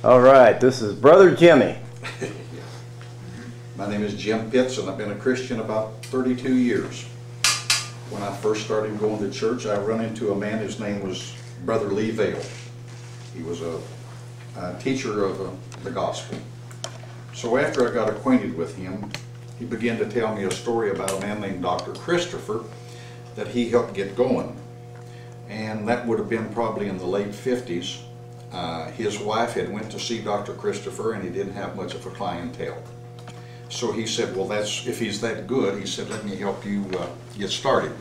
All right, this is Brother Jimmy. My name is Jim Pitts, and I've been a Christian about 32 years. When I first started going to church, I run into a man. His name was Brother Lee Vale. He was a teacher of the gospel. So after I got acquainted with him, he began to tell me a story about a man named Dr. Christopher that he helped get going. And that would have been probably in the late 50s. His wife had went to see Dr. Christopher, and he didn't have much of a clientele. So he said, well, if he's that good, he said, let me help you get started.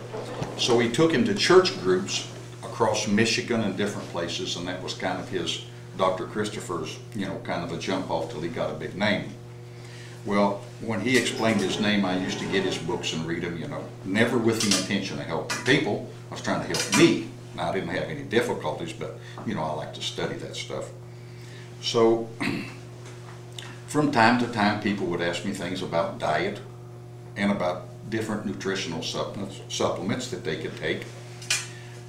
So he took him to church groups across Michigan and different places, and that was kind of his, Dr. Christopher's, kind of a jump off till he got a big name. Well, when he explained his name, I used to get his books and read them, never with the intention of helping people. I was trying to help me. Now, I didn't have any difficulties, but, I like to study that stuff. So, from time to time, people would ask me things about diet and about different nutritional supplements that they could take.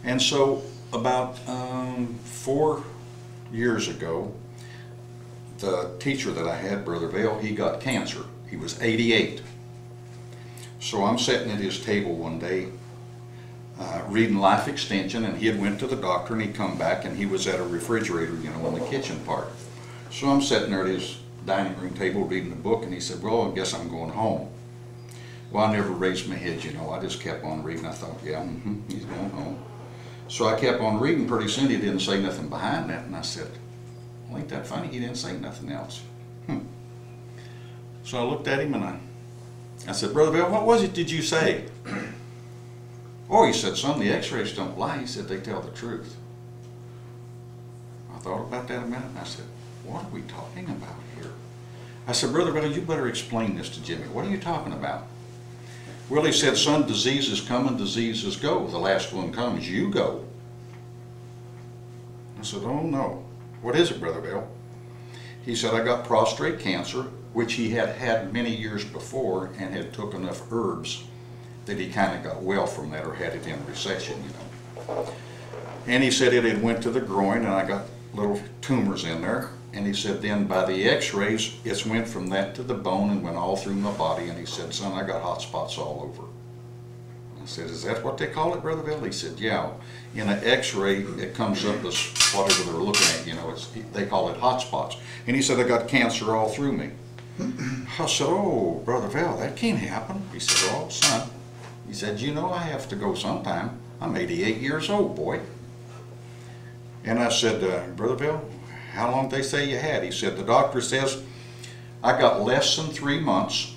And so, about 4 years ago, the teacher that I had, Brother Vale, he got cancer. He was 88. So I'm sitting at his table one day reading Life Extension, and he had went to the doctor and he'd come back and he was at a refrigerator, on the kitchen part. So I'm sitting there at his dining room table reading the book, and he said, well, I guess I'm going home. Well, I never raised my head, I just kept on reading. I thought, yeah, he's going home. So I kept on reading. Pretty soon he didn't say nothing behind that, and I said, well, ain't that funny? He didn't say nothing else. So I looked at him and I said, Brother Bill, what was it did you say? Oh, he said, son, the x-rays don't lie. He said, they tell the truth. I thought about that a minute, and I said, what are we talking about here? I said, Brother Bill, you better explain this to Jimmy. What are you talking about? Well, he said, son, diseases come and diseases go. The last one comes, you go. I said, oh no. What is it, Brother Bill? He said, I got prostate cancer, which he had had many years before and had took enough herbs that he kind of got well from that, or had it in recession, And he said it had went to the groin, and I got little tumors in there. And he said then by the x-rays, it went from that to the bone and went all through my body. And he said, son, I got hot spots all over. I said, is that what they call it, Brother Bill? He said, yeah. In an x-ray, it comes up as whatever they're looking at, they call it hot spots. And he said, I got cancer all through me. I said, oh, Brother Bill, that can't happen. He said, oh, son. He said, I have to go sometime. I'm 88 years old, boy. And I said, Brother Bill, how long did they say you had? He said, the doctor says, I got less than 3 months,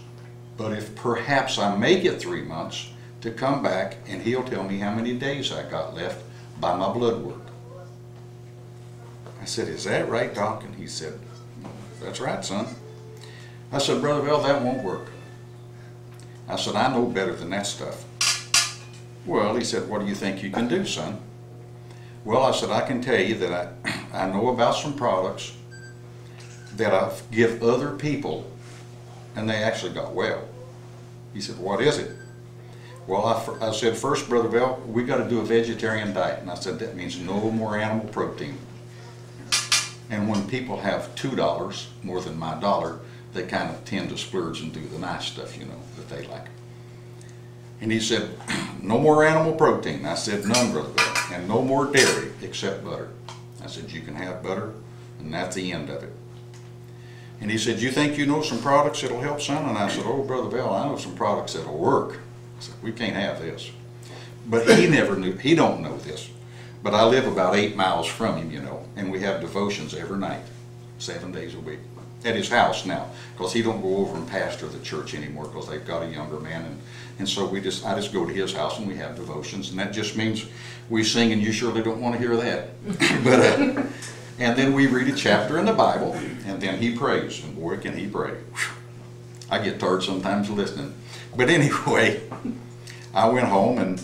but if perhaps I make it 3 months, to come back and he'll tell me how many days I got left by my blood work. I said, is that right, Doc? And he said, that's right, son. I said, Brother Bill, that won't work. I said, I know better than that stuff. Well, he said, what do you think you can do, son? Well, I said, I can tell you that I know about some products that I give other people, and they actually got well. He said, what is it? Well, I said, first, Brother Bill, we got to do a vegetarian diet. And I said, that means no more animal protein. And when people have $2 more than my dollar, they kind of tend to splurge and do the nice stuff, that they like. And he said, no more animal protein. I said, none, Brother Bill. And no more dairy except butter. I said, you can have butter, and that's the end of it. And he said, you think you know some products that'll help, son? And I said, oh, Brother Bill, I know some products that'll work. I said, we can't have this. But he never knew, he don't know this. But I live about 8 miles from him, and we have devotions every night, 7 days a week. At his house now, because he don't go over and pastor the church anymore because they've got a younger man, and so I just go to his house and we have devotions, and that just means we sing, and you surely don't want to hear that. But and then we read a chapter in the Bible, and then he prays, and boy can he pray. I get tired sometimes listening, but anyway, I went home and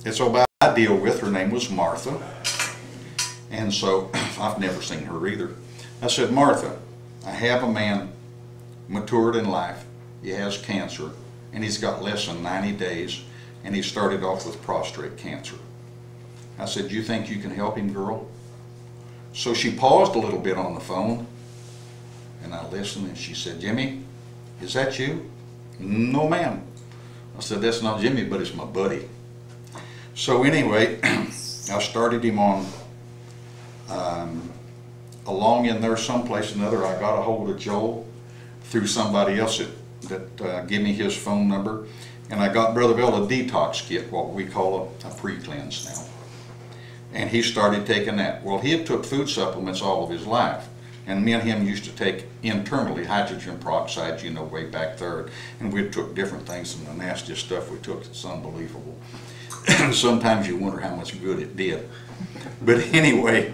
it's about I deal with. Her name was Martha, and so I've never seen her either. I said, Martha, I have a man matured in life. He has cancer, and he's got less than 90 days, and he started off with prostate cancer. I said, you think you can help him, girl? So she paused a little bit on the phone, and I listened, and she said, "Jimmy, is that you?" "No, ma'am." I said, "That's not Jimmy, but it's my buddy." So anyway, I started him on, along in there someplace or another, I got a hold of Joel through somebody else that gave me his phone number, and I got Brother Bill a detox kit, what we call a pre-cleanse now. And he started taking that. Well, he had took food supplements all of his life, and me and him used to take internally hydrogen peroxide, you know, way back there, and we took different things, and the nastiest stuff we took, it's unbelievable. Sometimes you wonder how much good it did. But anyway,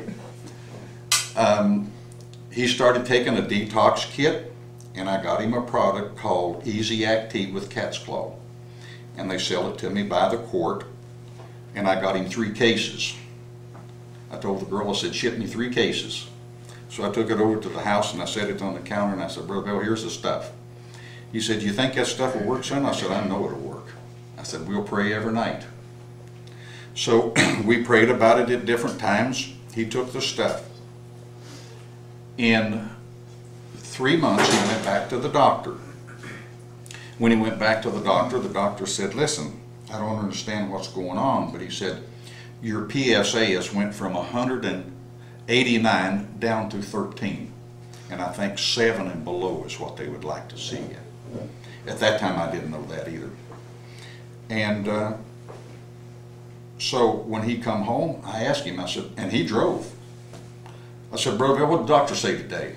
he started taking a detox kit, and I got him a product called Easy Active with Cat's Claw. And they sell it to me by the quart, and I got him 3 cases. I told the girl, I said, "Ship me 3 cases." So I took it over to the house and I set it on the counter, and I said, "Brother Bill, here's the stuff." He said, "You think that stuff will work, son?" I said, "I know it'll work." I said, "We'll pray every night." So we prayed about it at different times. He took the stuff. In 3 months, he went back to the doctor. When he went back to the doctor said, "Listen, I don't understand what's going on," but he said, "Your PSA has went from 189 down to 13. And I think 7 and below is what they would like to see you." At that time, I didn't know that either. And so when he come home, I asked him, I said, and he drove. I said, "Brother Bill, what did the doctor say today?"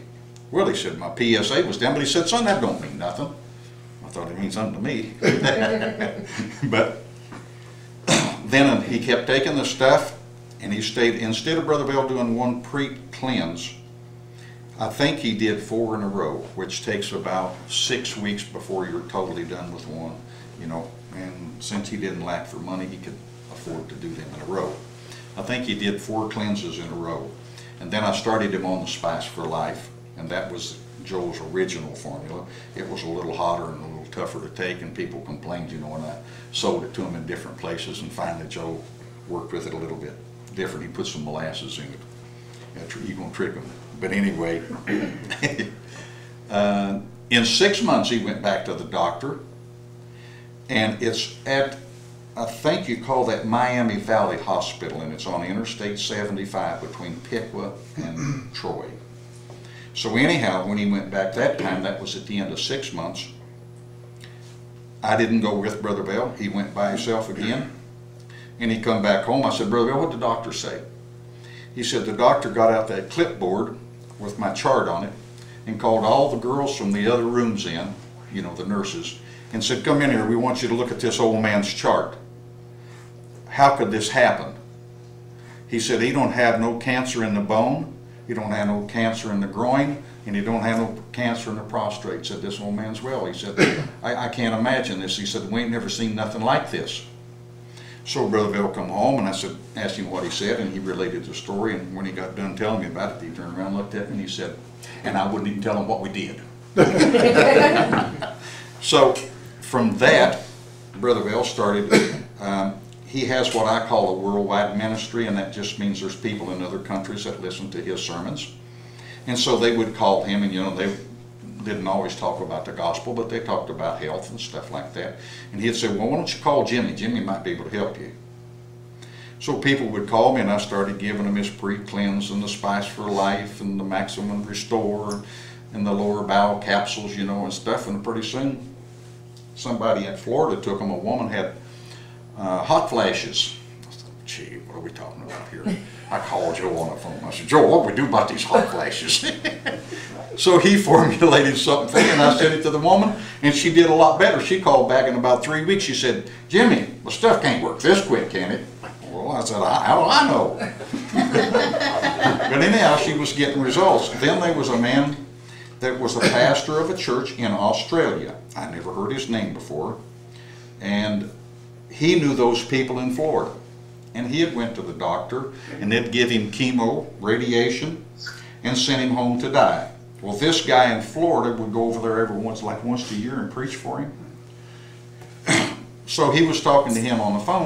"Well," he said, "my PSA was down," but he said, "Son, that don't mean nothing." I thought it means something to me. But then he kept taking the stuff, and he stayed, instead of Brother Bill doing 1 pre-cleanse, I think he did 4 in a row, which takes about 6 weeks before you're totally done with one, you know. And since he didn't lack for money, he could afford to do them in a row. I think he did 4 cleanses in a row. And then I started him on the Spice for Life, and that was Joel's original formula. It was a little hotter and a little tougher to take, and people complained, you know, and I sold it to them in different places, and finally Joel worked with it a little bit different. He put some molasses in it. You're going to trick him. But anyway, in 6 months he went back to the doctor, and it's at, I think you call that Miami Valley Hospital, and it's on Interstate 75 between Piqua and Troy. So anyhow, when he went back that time, that was at the end of 6 months, I didn't go with Brother Bill. He went by himself again, and he come back home. I said, "Brother Bill, what did the doctor say?" He said, "The doctor got out that clipboard with my chart on it and called all the girls from the other rooms in, you know, the nurses, and said, 'Come in here, we want you to look at this old man's chart. How could this happen?' He said, 'He don't have no cancer in the bone, he don't have no cancer in the groin, and he don't have no cancer in the prostate.' Said, 'This old man's well.' He said, I can't imagine this." He said, "We ain't never seen nothing like this." So Brother Bill come home, and I said, asked him what he said, and he related the story, and when he got done telling me about it, he turned around and looked at me and he said, "And I wouldn't even tell him what we did." So from that, Brother Bill started, he has what I call a worldwide ministry, and that just means there's people in other countries that listen to his sermons. And so they would call him, and you know, they didn't always talk about the gospel, but they talked about health and stuff like that. And he'd say, "Well, why don't you call Jimmy? Jimmy might be able to help you." So people would call me, and I started giving them his pre-cleanse and the Spice for Life and the Maximum Restore and the lower bowel capsules, you know, and stuff. And pretty soon, somebody in Florida took them. A woman had hot flashes. I thought, "Gee, what are we talking about here?" I called Joe on the phone. I said, "Joe, what do we do about these hot flashes?" So he formulated something, and I sent it to the woman, and she did a lot better. She called back in about 3 weeks. She said, "Jimmy, the stuff can't work this quick, can it?" Well, I said, "How do I know?" But anyhow, she was getting results. Then there was a man that was a pastor of a church in Australia. I never heard his name before. And he knew those people in Florida. And he had went to the doctor, and they'd give him chemo, radiation, and sent him home to die. Well, this guy in Florida would go over there every once a year and preach for him. So he was talking to him on the phone.